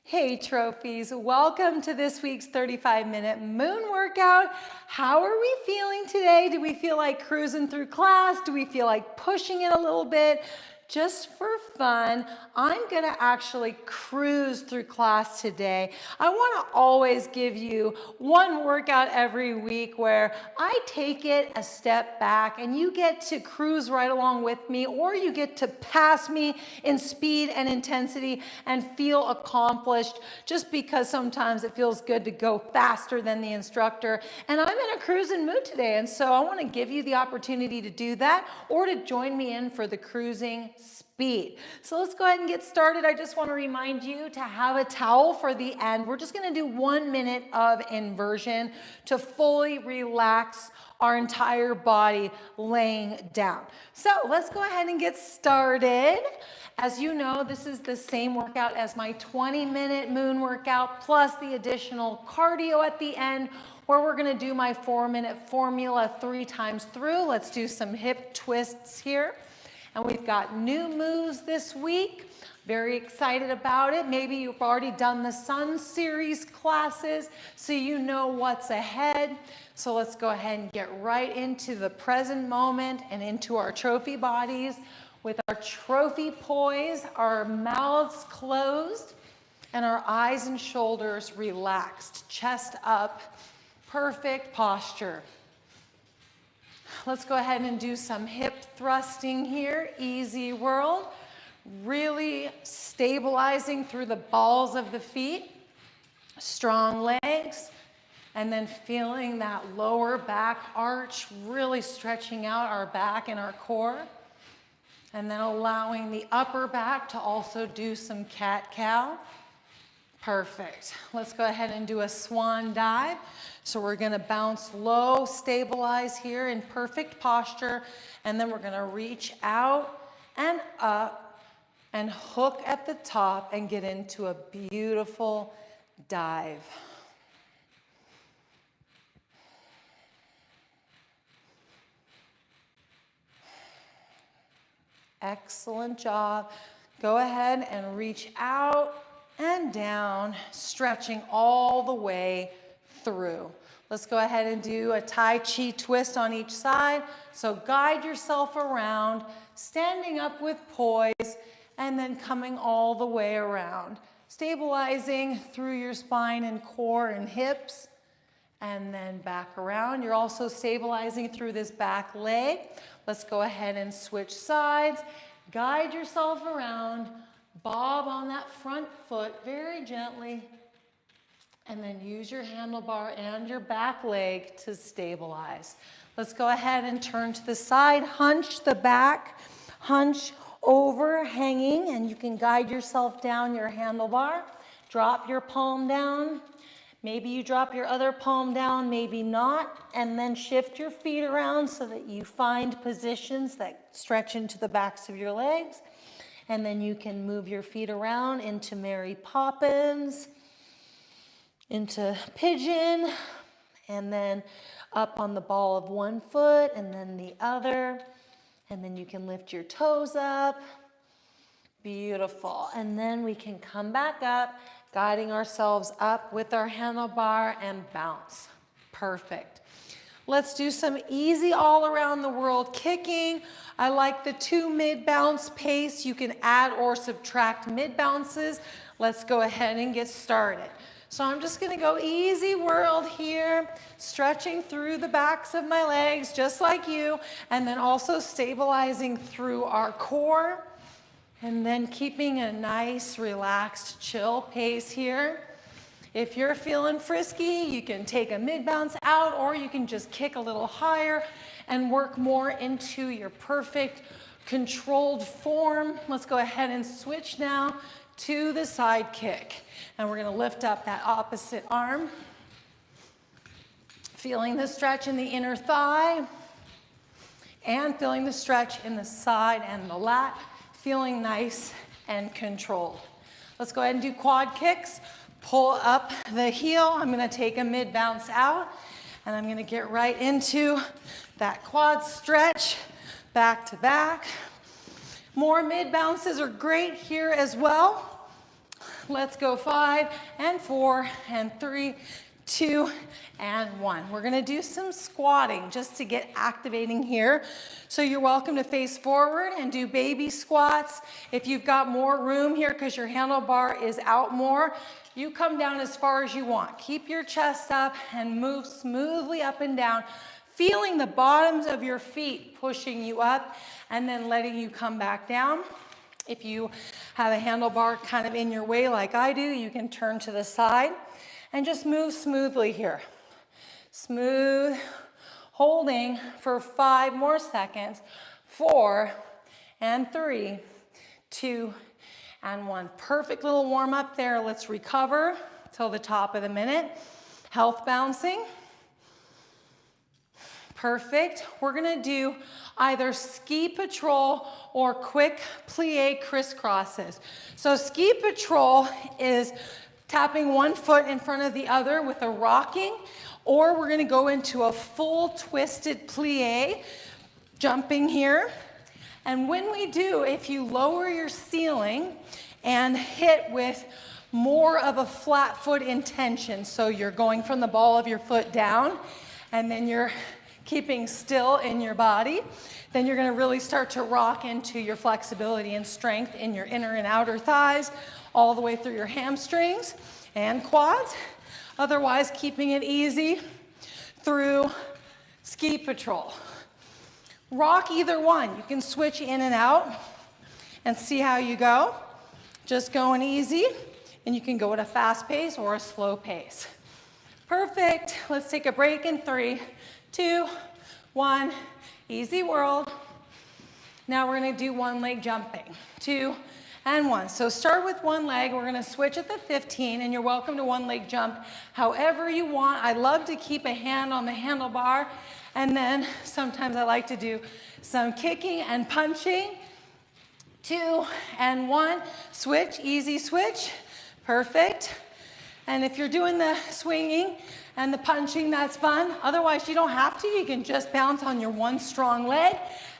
Hey trophies, welcome to this week's 35-minute moon workout. How are we feeling today? Do we feel like cruising through class? Do we feel like pushing it a little bit? Just for fun, I'm gonna actually cruise through class today. I wanna always give you one workout every week where I take it a step back and you get to cruise right along with me, or you get to pass me in speed and intensity and feel accomplished, just because sometimes it feels good to go faster than the instructor. And I'm in a cruising mood today, and so I wanna give you the opportunity to do that or to join me in for the cruising speed. So let's go ahead and get started. I just want to remind you to have a towel for the end. We're just going to do 1 minute of inversion to fully relax our entire body laying down. So let's go ahead and get started. As you know, this is the same workout as my 20-minute moon workout, plus the additional cardio at the end, where we're going to do my 4-minute formula 3 times through. Let's do some hip twists here. And we've got new moves this week. Very excited about it. Maybe you've already done the Sun Series classes, so you know what's ahead. So let's go ahead and get right into the present moment and into our trophy bodies with our trophy poise, our mouths closed, and our eyes and shoulders relaxed, chest up, perfect posture. Let's go ahead and do some hip thrusting here, easy world. Really stabilizing through the balls of the feet, strong legs, and then feeling that lower back arch, really stretching out our back and our core. And then allowing the upper back to also do some cat-cow. Perfect. Let's go ahead and do a swan dive. So we're gonna bounce low, stabilize here in perfect posture, and then we're gonna reach out and up and hook at the top and get into a beautiful dive. Excellent job. Go ahead and reach out and down, stretching all the way through. Let's go ahead and do a Tai Chi twist on each side. So guide yourself around, standing up with poise, and then coming all the way around. Stabilizing through your spine and core and hips, and then back around. You're also stabilizing through this back leg. Let's go ahead and switch sides. Guide yourself around. Bob on that front foot very gently, and then use your handlebar and your back leg to stabilize. Let's go ahead and turn to the side, hunch the back, hunch over, hanging, and you can guide yourself down your handlebar. Drop your palm down. Maybe you drop your other palm down, maybe not, and then shift your feet around so that you find positions that stretch into the backs of your legs. And then you can move your feet around into Mary Poppins, into pigeon, and then up on the ball of one foot and then the other. And then you can lift your toes up. Beautiful. And then we can come back up, guiding ourselves up with our handlebar and bounce. Perfect. Let's do some easy all around the world kicking. I like the 2 mid bounce pace. You can add or subtract mid bounces. Let's go ahead and get started. So I'm just gonna go easy world here, stretching through the backs of my legs, just like you, and then also stabilizing through our core, and then keeping a nice, relaxed, chill pace here. If you're feeling frisky, you can take a mid bounce out, or you can just kick a little higher and work more into your perfect controlled form. Let's go ahead and switch now to the side kick. And we're gonna lift up that opposite arm. Feeling the stretch in the inner thigh and feeling the stretch in the side and the lat, feeling nice and controlled. Let's go ahead and do quad kicks. Pull up the heel. I'm gonna take a mid bounce out, and I'm gonna get right into that quad stretch, back to back. More mid bounces are great here as well. Let's go 5 and 4 and 3, 2 and 1. We're gonna do some squatting just to get activating here. So you're welcome to face forward and do baby squats. If you've got more room here because your handlebar is out more, you come down as far as you want. Keep your chest up and move smoothly up and down, feeling the bottoms of your feet pushing you up and then letting you come back down. If you have a handlebar kind of in your way like I do, you can turn to the side and just move smoothly here. Smooth, holding for 5 more seconds. 4 and 3, 2 and 1. Perfect little warm up there. Let's recover till the top of the minute. Health bouncing. Perfect. We're gonna do either ski patrol or quick plie crisscrosses. So ski patrol is tapping one foot in front of the other with a rocking, or we're gonna go into a full twisted plie, jumping here. And when we do, if you lower your ceiling and hit with more of a flat foot intention, so you're going from the ball of your foot down, and then you're keeping still in your body, then you're gonna really start to rock into your flexibility and strength in your inner and outer thighs, all the way through your hamstrings and quads. Otherwise, keeping it easy through ski patrol. Rock either one. You can switch in and out and see how you go. Just going easy, and you can go at a fast pace or a slow pace. Perfect. Let's take a break in 3, 2, 1. Easy world. Now we're gonna do one leg jumping. 2 and 1. So start with one leg. We're gonna switch at the 15, and you're welcome to one leg jump however you want. I love to keep a hand on the handlebar, and then sometimes I like to do some kicking and punching. 2 and 1. Switch, easy switch. Perfect. And if you're doing the swinging and the punching, that's fun. Otherwise, you don't have to. You can just bounce on your one strong leg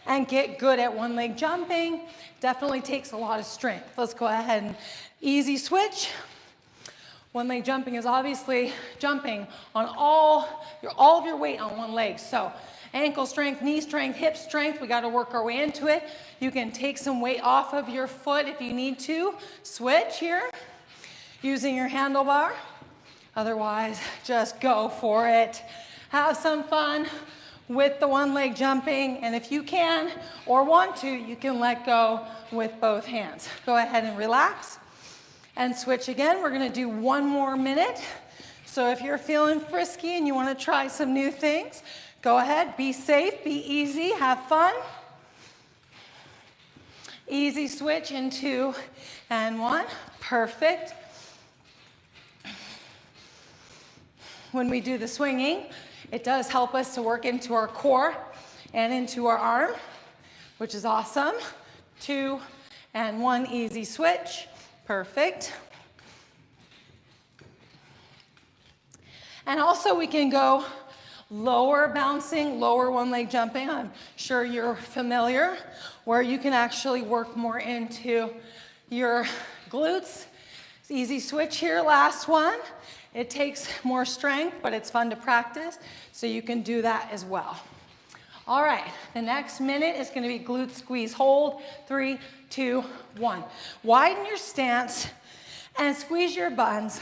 and get good at one leg jumping. Definitely takes a lot of strength. Let's go ahead and easy switch. One leg jumping is obviously jumping on all of your weight on one leg. So ankle strength, knee strength, hip strength. We got to work our way into it. You can take some weight off of your foot if you need to. Switch here using your handlebar. Otherwise, just go for it. Have some fun with the one leg jumping, and if you can or want to, you can let go with both hands. Go ahead and relax and switch again. We're gonna do 1 more minute. So if you're feeling frisky and you wanna try some new things, go ahead, be safe, be easy, have fun. Easy switch in 2 and 1, perfect. When we do the swinging, it does help us to work into our core and into our arm, which is awesome. 2 and 1, easy switch, perfect. And also we can go lower bouncing, lower one leg jumping. I'm sure you're familiar, where you can actually work more into your glutes. Easy switch here, last one. It takes more strength, but it's fun to practice, so you can do that as well. All right, the next minute is gonna be glute squeeze hold. 3, 2, 1. Widen your stance and squeeze your buns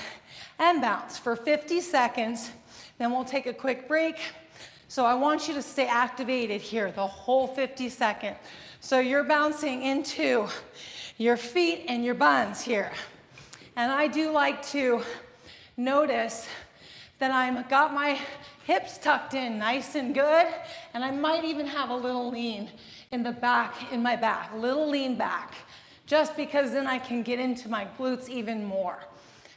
and bounce for 50 seconds. Then we'll take a quick break. So I want you to stay activated here the whole 50 seconds. So you're bouncing into your feet and your buns here. And I do like to notice that I've got my hips tucked in nice and good, and I might even have a little lean in the back, in my back, a little lean back, just because then I can get into my glutes even more.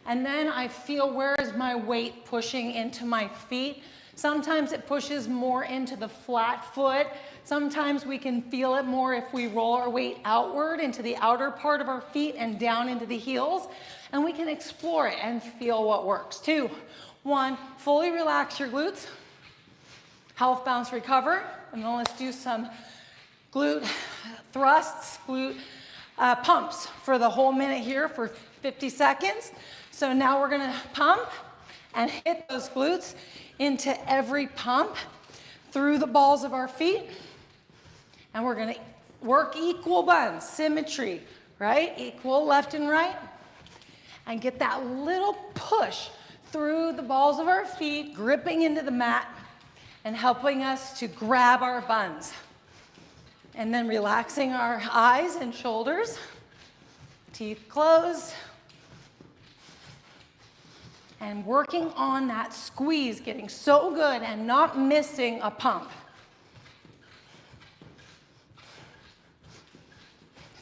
And then I feel, where is my weight pushing into my feet? Sometimes it pushes more into the flat foot. Sometimes we can feel it more if we roll our weight outward into the outer part of our feet and down into the heels. And we can explore it and feel what works. 2, 1, fully relax your glutes. Health bounce recover. And then let's do some glute thrusts, glute pumps for the whole minute here for 50 seconds. So now we're gonna pump and hit those glutes into every pump through the balls of our feet. And we're gonna work equal buns, symmetry, right? Equal left and right. And get that little push through the balls of our feet, gripping into the mat and helping us to grab our buns. And then relaxing our eyes and shoulders, teeth closed. And working on that squeeze, getting so good and not missing a pump.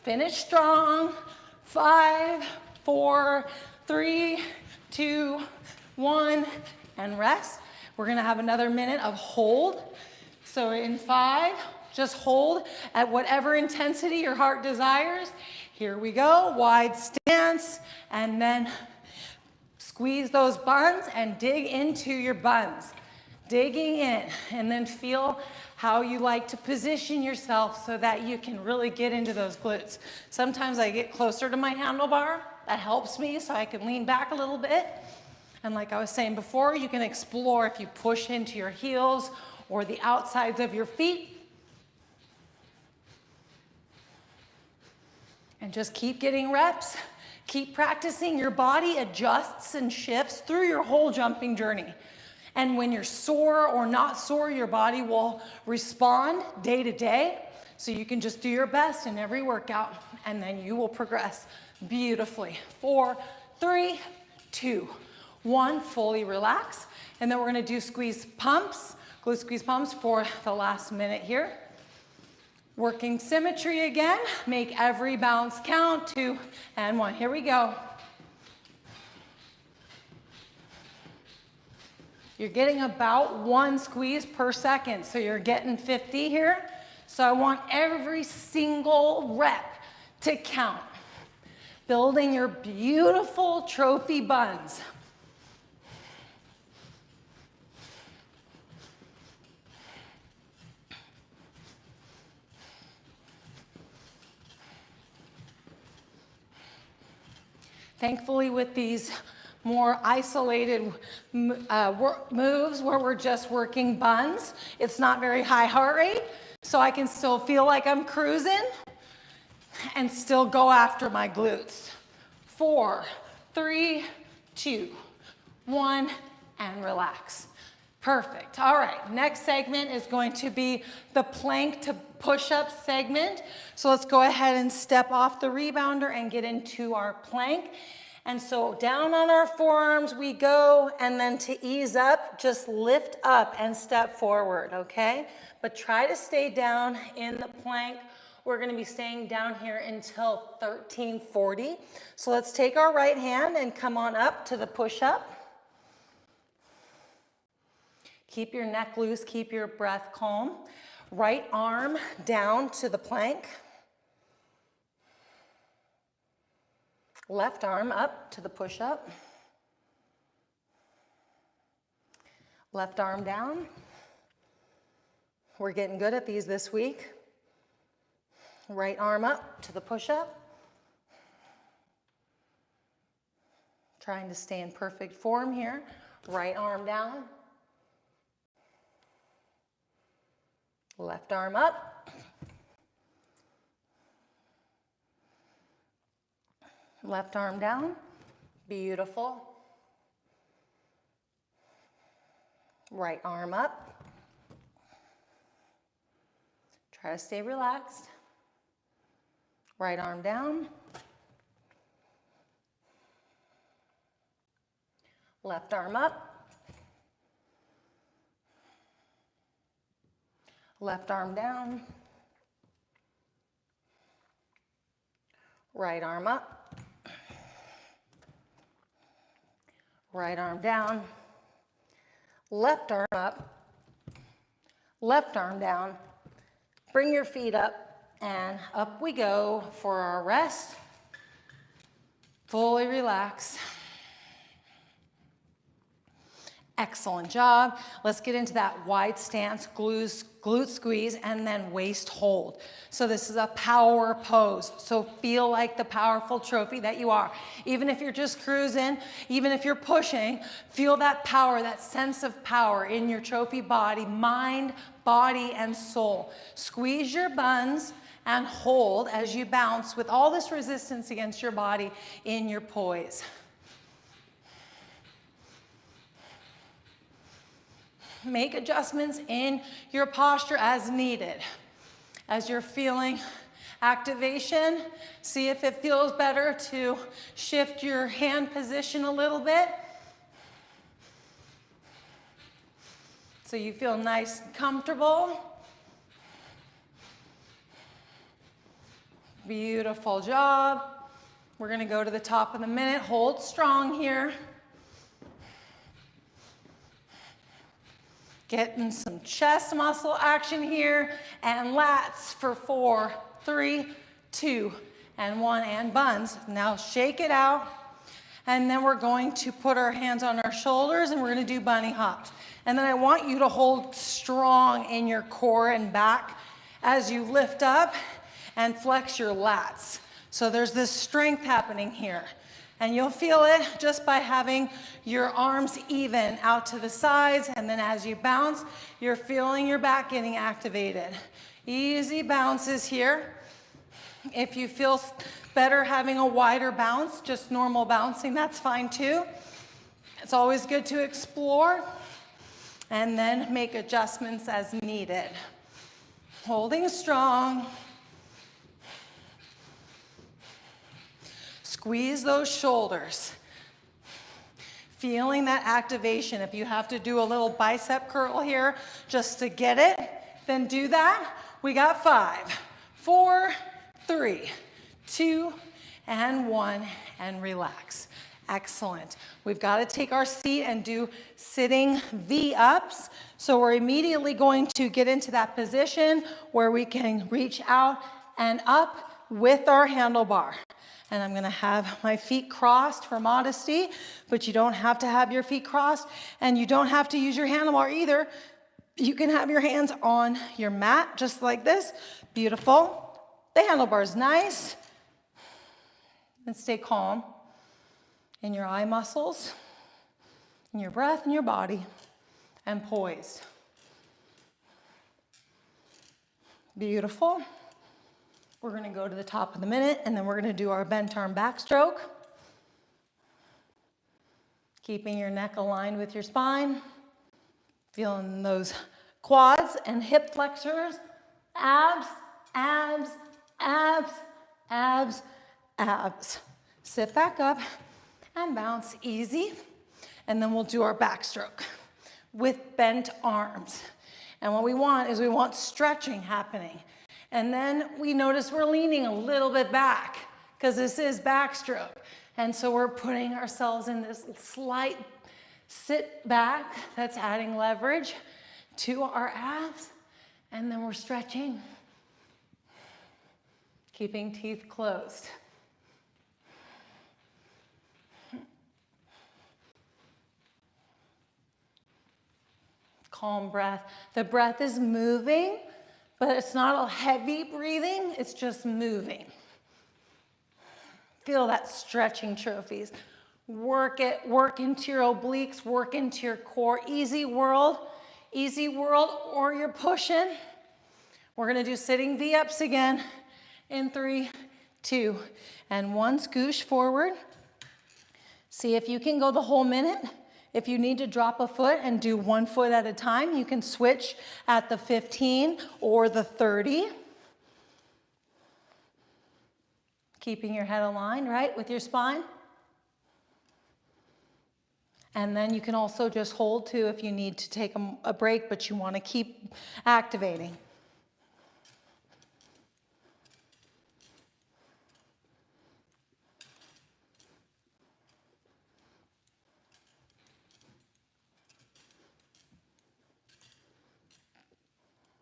Finish strong. 5, 4, 3, 2, 1, and rest. We're gonna have another minute of hold. So in 5, just hold at whatever intensity your heart desires. Here we go, wide stance, and then squeeze those buns and dig into your buns. Digging in, and then feel how you like to position yourself so that you can really get into those glutes. Sometimes I get closer to my handlebar. That helps me so I can lean back a little bit. And like I was saying before, you can explore if you push into your heels or the outsides of your feet. And just keep getting reps. Keep practicing. Your body adjusts and shifts through your whole jumping journey. And when you're sore or not sore, your body will respond day to day. So you can just do your best in every workout, and then you will progress beautifully. 4, 3, 2, 1, fully relax. And then we're gonna do squeeze pumps, glute squeeze pumps for the last minute here. Working symmetry again. Make every bounce count. 2 and 1. Here we go. You're getting about 1 squeeze per second, so you're getting 50 here. So I want every single rep to count. Building your beautiful trophy buns. Thankfully, with these more isolated moves where we're just working buns, it's not very high heart rate, so I can still feel like I'm cruising and still go after my glutes. 4, 3, 2, 1, and relax. Perfect. All right, next segment is going to be the plank to push-up segment. So let's go ahead and step off the rebounder and get into our plank. And so down on our forearms we go, and then to ease up, just lift up and step forward, okay? But try to stay down in the plank. We're gonna be staying down here until 1340. So let's take our right hand and come on up to the push-up. Keep your neck loose, keep your breath calm. Right arm down to the plank. Left arm up to the push-up. Left arm down. We're getting good at these this week. Right arm up to the push-up. Trying to stay in perfect form here. Right arm down. Left arm up. Left arm down. Beautiful. Right arm up. Try to stay relaxed. Right arm down. Left arm up. Left arm down. Right arm up. Right arm down. Left arm up. Left arm down. Bring your feet up, and up we go for our rest. Fully relax. Excellent job. Let's get into that wide stance, glute squeeze, and then waist hold. So this is a power pose. So feel like the powerful trophy that you are. Even if you're just cruising, even if you're pushing, feel that power, that sense of power in your trophy body, mind, body, and soul. Squeeze your buns and hold as you bounce with all this resistance against your body in your poise. Make adjustments in your posture as needed. As you're feeling activation, see if it feels better to shift your hand position a little bit. So you feel nice and comfortable. Beautiful job. We're gonna go to the top of the minute. Hold strong here. Getting some chest muscle action here, and lats for 4, 3, 2, and 1, and buns. Now shake it out, and then we're going to put our hands on our shoulders, and we're gonna do bunny hops. And then I want you to hold strong in your core and back as you lift up and flex your lats. So there's this strength happening here. And you'll feel it just by having your arms even out to the sides, and then as you bounce, you're feeling your back getting activated. Easy bounces here. If you feel better having a wider bounce, just normal bouncing, that's fine too. It's always good to explore and then make adjustments as needed. Holding strong. Squeeze those shoulders. Feeling that activation. If you have to do a little bicep curl here just to get it, then do that. We got 5, 4, 3, 2, and 1, and relax. Excellent. We've got to take our seat and do sitting V-ups. So we're immediately going to get into that position where we can reach out and up with our handlebar. And I'm gonna have my feet crossed for modesty, but you don't have to have your feet crossed, and you don't have to use your handlebar either. You can have your hands on your mat, just like this. Beautiful. The handlebar's nice. And stay calm in your eye muscles, in your breath, in your body, and poised. Beautiful. We're gonna go to the top of the minute, and then we're gonna do our bent arm backstroke. Keeping your neck aligned with your spine. Feeling those quads and hip flexors. Abs, abs, abs, abs, abs. Sit back up and bounce easy. And then we'll do our backstroke with bent arms. And what we want is we want stretching happening. And then we notice we're leaning a little bit back because this is backstroke. And so we're putting ourselves in this slight sit back that's adding leverage to our abs. And then we're stretching, keeping teeth closed. Calm breath. The breath is moving, but it's not a heavy breathing, it's just moving. Feel that stretching trophies. Work it, work into your obliques, work into your core. Easy world, or you're pushing. We're gonna do sitting V-ups again in 3, 2, and 1. Scoosh forward. See if you can go the whole minute. If you need to drop a foot and do 1 foot at a time, you can switch at the 15 or the 30. Keeping your head aligned, right, with your spine. And then you can also just hold too if you need to take a break, but you want to keep activating.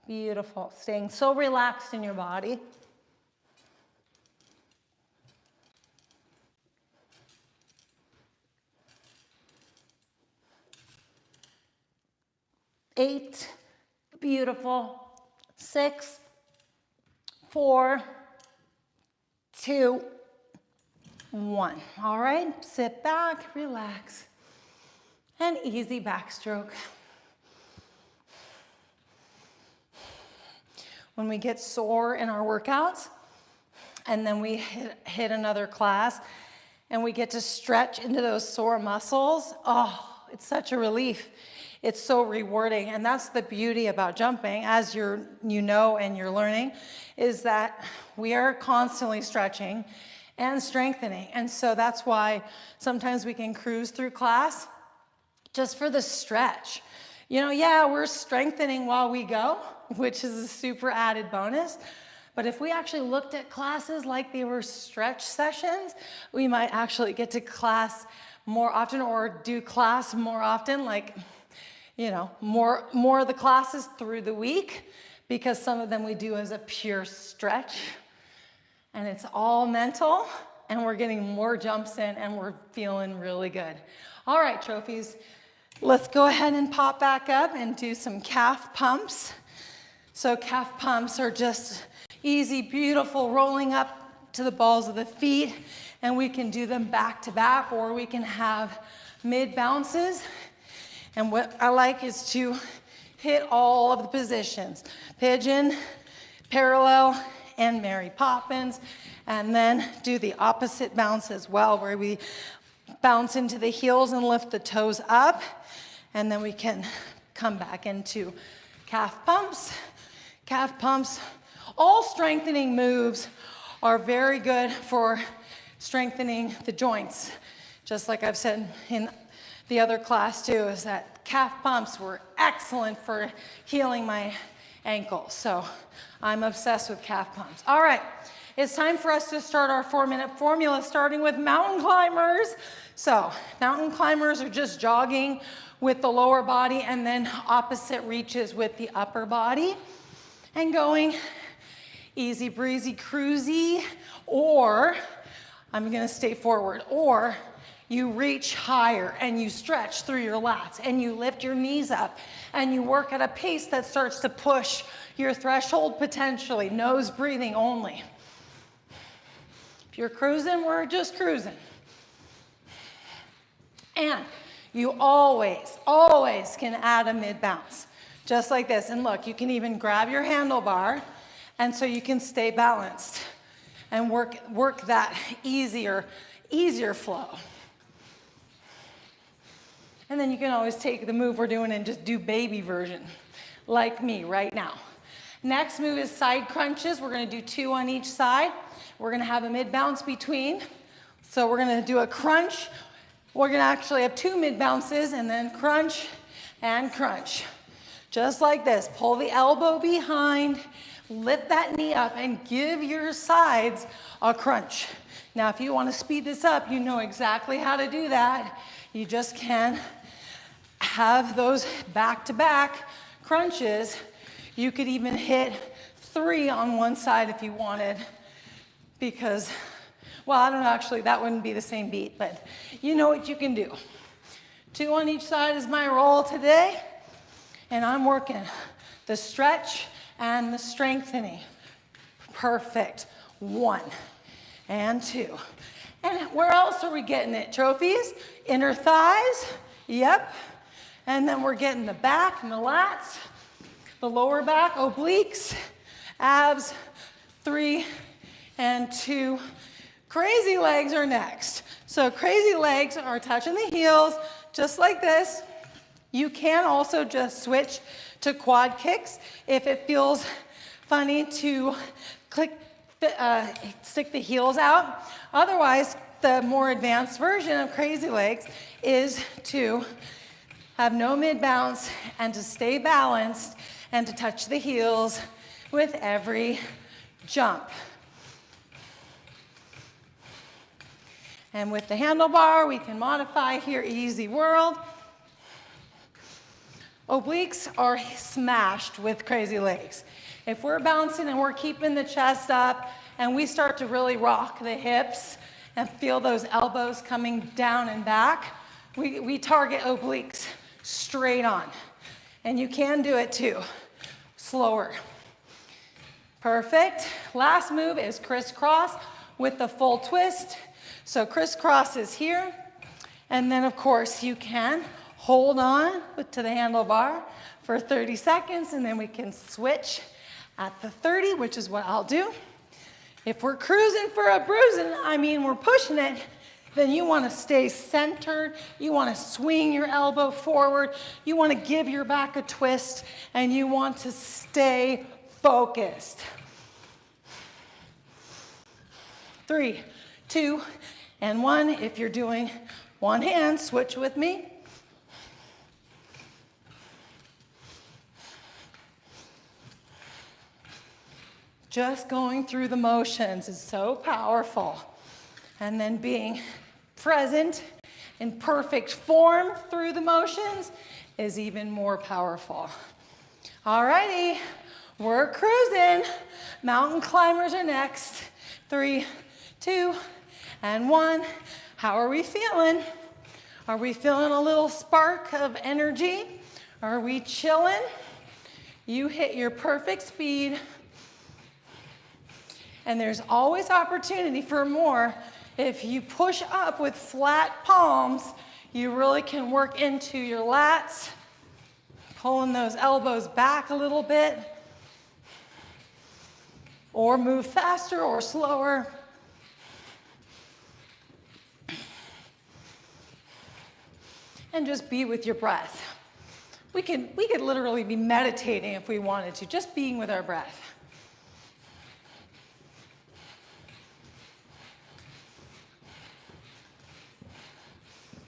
Beautiful. Staying so relaxed in your body. 8, beautiful, 6, 4, 2, 1. All right, sit back, relax, and easy backstroke. When we get sore in our workouts, and then we hit another class, and we get to stretch into those sore muscles, oh, it's such a relief. It's so rewarding, and that's the beauty about jumping, as you know and you're learning, is that we are constantly stretching and strengthening. And so that's why sometimes we can cruise through class just for the stretch. You know, yeah, we're strengthening while we go, which is a super added bonus. But if we actually looked at classes like they were stretch sessions, we might actually get to class more often, or do class more often, like, you know, more of the classes through the week, because some of them we do as a pure stretch, and it's all mental, and we're getting more jumps in, and we're feeling really good. All right, trophies, let's go ahead and pop back up and do some calf pumps. So calf pumps are just easy, beautiful, rolling up to the balls of the feet, and we can do them back to back, or we can have mid bounces. And what I like is to hit all of the positions: pigeon, parallel, and Mary Poppins, and then do the opposite bounce as well, where we bounce into the heels and lift the toes up, and then we can come back into calf pumps. Calf pumps, all strengthening moves are very good for strengthening the joints. Just like I've said in the other class too, is that calf pumps were excellent for healing my ankles. So I'm obsessed with calf pumps. All right, it's time for us to start our 4-minute formula, starting with mountain climbers. So mountain climbers are just jogging with the lower body, and then opposite reaches with the upper body, and going easy breezy cruisy, or I'm gonna stay forward, or you reach higher and you stretch through your lats and you lift your knees up and you work at a pace that starts to push your threshold potentially, nose breathing only. If you're cruising, we're just cruising. And you always, always can add a mid bounce, just like this. And look, you can even grab your handlebar, and so you can stay balanced and work that easier flow. And then you can always take the move we're doing and just do baby version, like me right now. Next move is side crunches. We're gonna do 2 on each side. We're gonna have a mid bounce between. So we're gonna do a crunch. We're gonna actually have 2 mid bounces, and then crunch and crunch. Just like this. Pull the elbow behind, lift that knee up, and give your sides a crunch. Now, if you want to speed this up, you know exactly how to do that. You just can have those back-to-back crunches. You could even hit 3 on one side if you wanted, because, well, I don't know, actually, that wouldn't be the same beat, but you know what you can do. 2 on each side is my roll today, and I'm working the stretch and the strengthening. Perfect. 1 and 2. And where else are we getting it? Trophies, inner thighs, yep. And then we're getting the back and the lats, the lower back, obliques, abs, 3 and 2. Crazy legs are next. So crazy legs are touching the heels, just like this. You can also just switch to quad kicks if it feels funny to stick the heels out. Otherwise, the more advanced version of crazy legs is to have no mid bounce and to stay balanced and to touch the heels with every jump. And with the handlebar, we can modify here, easy world. Obliques are smashed with crazy legs. If we're bouncing and we're keeping the chest up and we start to really rock the hips and feel those elbows coming down and back, we target obliques straight on. And you can do it too, slower. Perfect. Last move is crisscross with the full twist. So crisscross is here. And then of course you can hold on to the handlebar for 30 seconds, and then we can switch at the 30, which is what I'll do. If we're cruising for a bruising, I mean we're pushing it, then you want to stay centered. You want to swing your elbow forward. You want to give your back a twist, and you want to stay focused. 3, 2, and 1. If you're doing one hand, switch with me. Just going through the motions is so powerful. And then being present in perfect form through the motions is even more powerful. All righty, we're cruising. Mountain climbers are next. 3, 2, and 1. How are we feeling? Are we feeling a little spark of energy? Are we chilling? You hit your perfect speed. And there's always opportunity for more. If you push up with flat palms, you really can work into your lats, pulling those elbows back a little bit, or move faster or slower. And just be with your breath. We could literally be meditating if we wanted to, just being with our breath.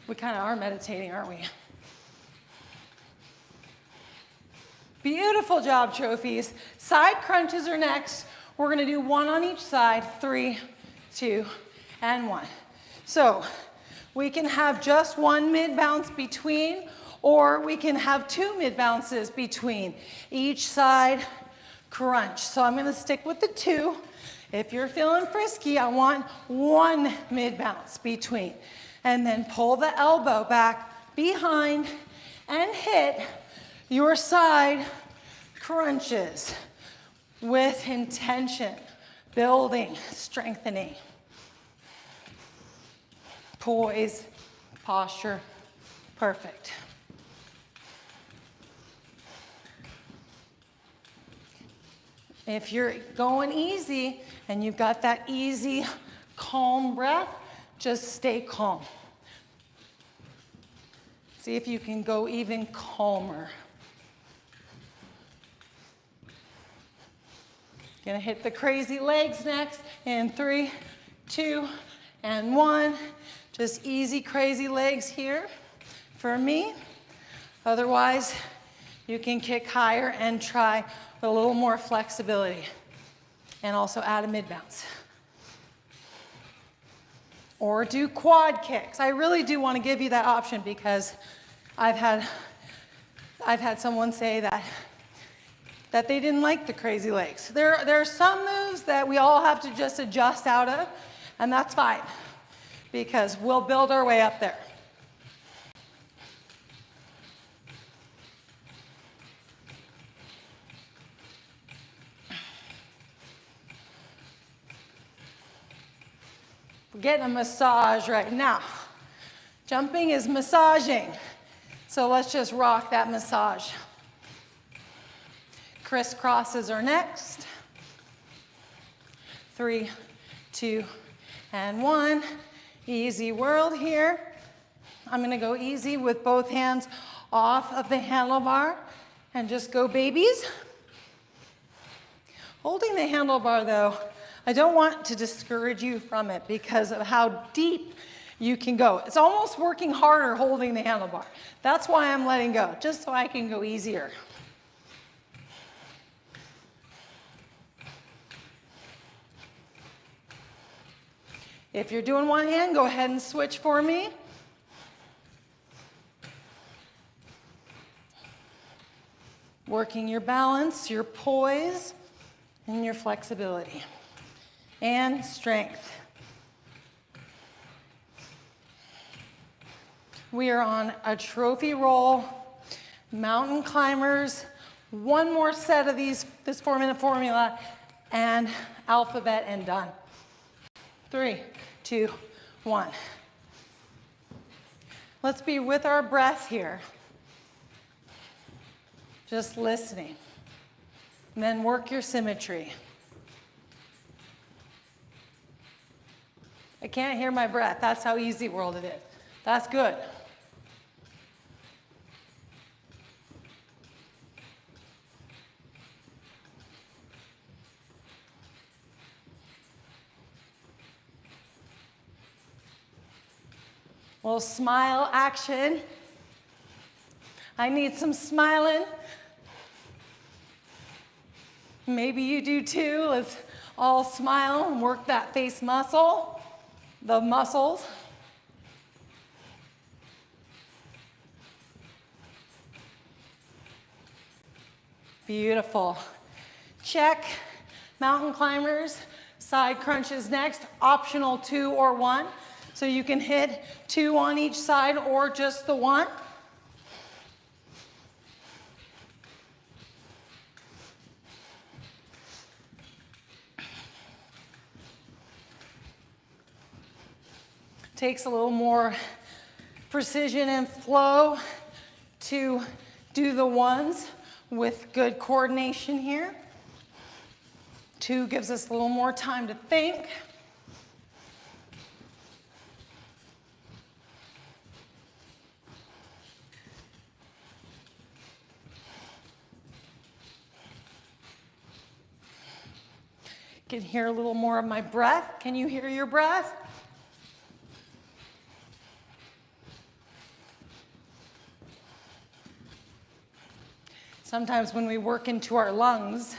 We kind of are meditating, aren't we? Beautiful job, trophies. Side crunches are next. We're going to do one on each side. 3, 2, and 1. So we can have just one mid bounce between, or we can have 2 mid bounces between each side crunch. So I'm going to stick with the 2. If you're feeling frisky, I want 1 mid bounce between. And then pull the elbow back behind and hit your side crunches with intention, building, strengthening. Poise, posture, perfect. If you're going easy and you've got that easy, calm breath, just stay calm. See if you can go even calmer. Gonna hit the crazy legs next in 3, 2, and 1. Just easy, crazy legs here for me. Otherwise, you can kick higher and try with a little more flexibility. And also add a mid bounce. Or do quad kicks. I really do want to give you that option because I've had someone say that they didn't like the crazy legs. There are some moves that we all have to just adjust out of, and that's fine because we'll build our way up there. We're getting a massage right now. Jumping is massaging. So let's just rock that massage. Crisscrosses are next. 3, 2, and 1. Easy world here. I'm gonna go easy with both hands off of the handlebar and just go babies. Holding the handlebar though, I don't want to discourage you from it because of how deep you can go. It's almost working harder holding the handlebar. That's why I'm letting go, just so I can go easier. If you're doing one hand, go ahead and switch for me. Working your balance, your poise, and your flexibility. And strength. We are on a trophy roll. Mountain climbers, one more set of this 4-minute formula, and alphabet and done. 3, 2, 1. Let's be with our breath here. Just listening. And then work your symmetry. I can't hear my breath. That's how easy world it is. That's good. Little smile action. I need some smiling. Maybe you do too. Let's all smile and work that face muscle, the muscles. Beautiful. Check. Mountain climbers, side crunches next, optional 2 or 1. So you can hit 2 on each side or just the 1. Takes a little more precision and flow to do the 1s with good coordination here. 2 gives us a little more time to think. Can hear a little more of my breath. Can you hear your breath? Sometimes when we work into our lungs,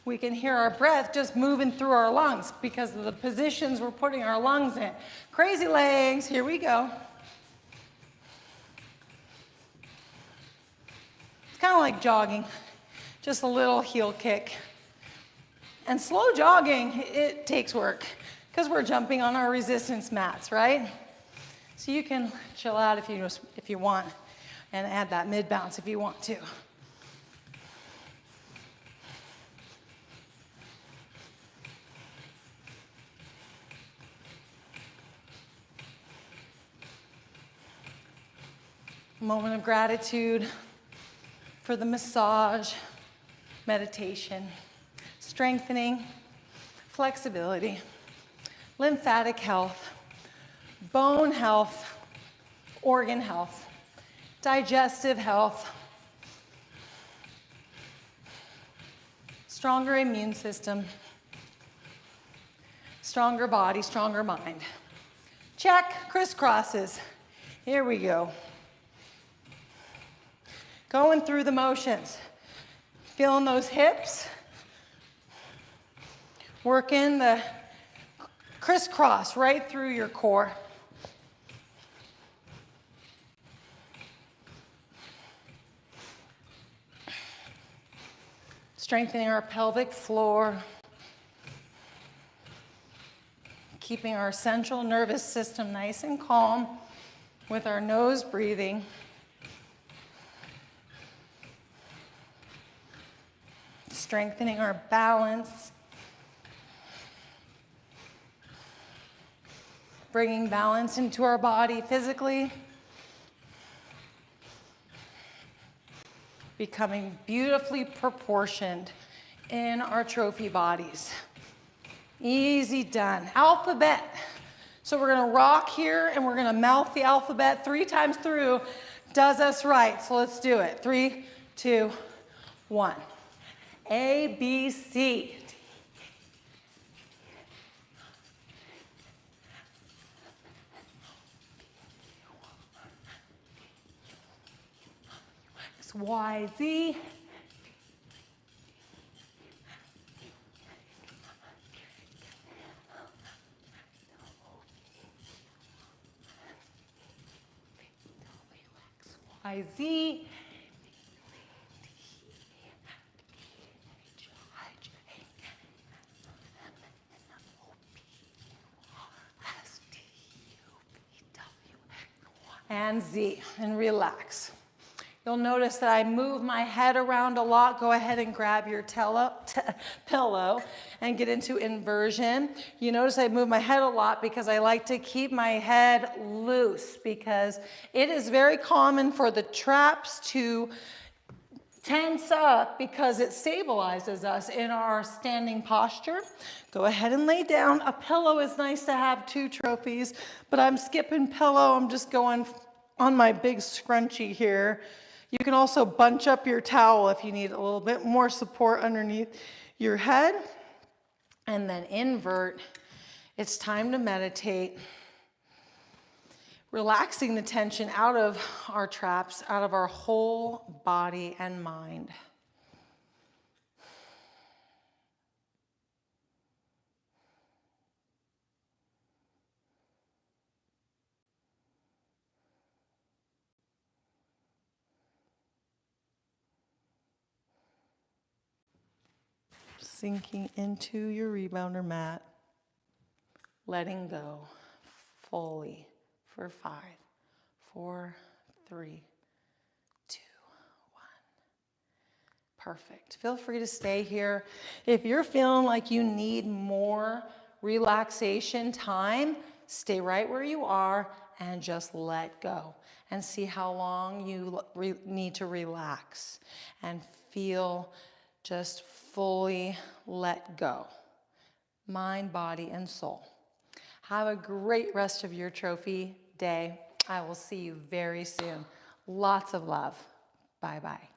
we can hear our breath just moving through our lungs because of the positions we're putting our lungs in. Crazy legs, here we go. It's kind of like jogging, just a little heel kick. And slow jogging, it takes work because we're jumping on our resistance mats, right? So you can chill out if you want and add that mid bounce if you want to. Moment of gratitude for the massage, meditation. Strengthening, flexibility, lymphatic health, bone health, organ health, digestive health, stronger immune system, stronger body, stronger mind. Check, crisscrosses. Here we go. Going through the motions. Feeling those hips. Working the crisscross right through your core. Strengthening our pelvic floor. Keeping our central nervous system nice and calm with our nose breathing. Strengthening our balance. Bringing balance into our body physically. Becoming beautifully proportioned in our trophy bodies. Easy done. Alphabet. So we're going to rock here and we're going to mouth the alphabet 3 times through. Does us right. So let's do it. 3, 2, 1. A, B, C. X, Y, Z. Y, Z. And Z, and relax. You'll notice that I move my head around a lot. Go ahead and grab your pillow and get into inversion. You notice I move my head a lot because I like to keep my head loose, because it is very common for the traps to tense up because it stabilizes us in our standing posture. Go ahead and lay down. A pillow is nice to have too, trophies, but I'm skipping pillow. I'm just going on my big scrunchie here. You can also bunch up your towel if you need a little bit more support underneath your head. And then invert. It's time to meditate. Relaxing the tension out of our traps, out of our whole body and mind. Sinking into your rebounder mat, letting go fully for 5, 4, 3, 2, 1. Perfect. Feel free to stay here. If you're feeling like you need more relaxation time, stay right where you are and just let go and see how long you need to relax and feel just fully let go. Mind, body, and soul. Have a great rest of your trophy day. I will see you very soon. Lots of love. Bye-bye.